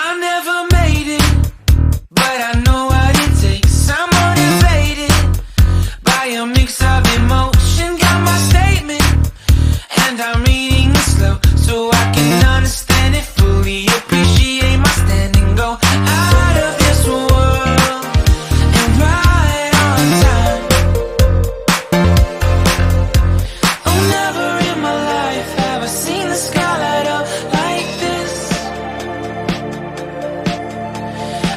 I never made it, but I know what it takes. I'm motivated by a mix of emotion. Got my statement, and I'm reading it slow so I can understand it fully. Appreciate my standing, go out of this world and right on time. Oh, never in my life have I seen the sky light up like this.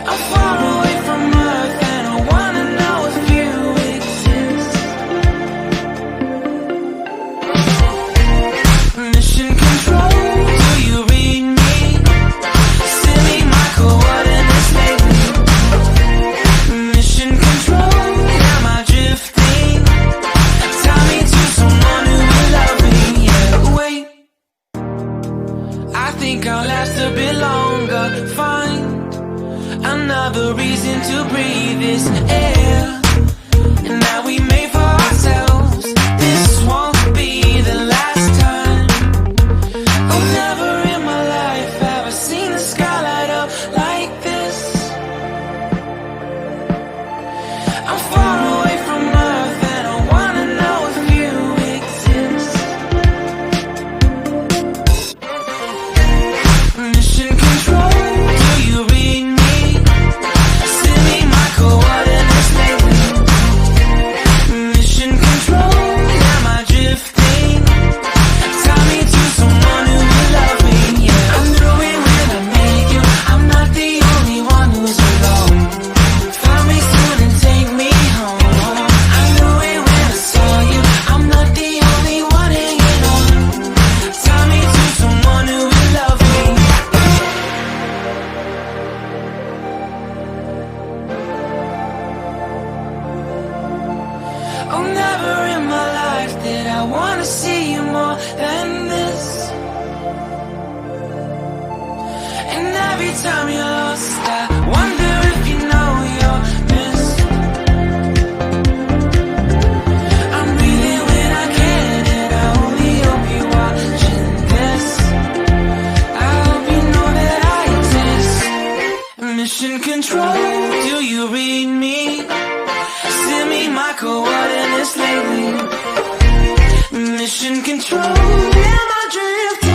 I'm far away from Earth and I wanna know if you exist. Mission control, do you read me? Send me my coordinates lately. Mission control, am I drifting? Tie me to someone who will love me. Yeah, wait, I think I'll last a bit longer. Find another reason to breathe this air, and that we made for ourselves. This won't be the last time. Oh, never in my life have I seen the sky light up like this. I'm far away from Earth and I wanna know if you exist. Mission control, do you read me? Send me my coordinates lately. Mission control, am I drifting? Tie me to someone who will love me. Yeah, I knew it when I met you. I'm not the only one who's alone. Find me soon and take me home. I knew it when I saw you. I'm not the only one hanging on. Tie me to someone who will love me. Oh, never in my life did I wanna see you more than this. And every time you're lost, I wonder if you know you're missed. I'm breathing when I can, and I only hope you're watching this. I hope you know that I exist. Mission control, do you read me? Send me my coordinates lately. Mission control, am I drifting?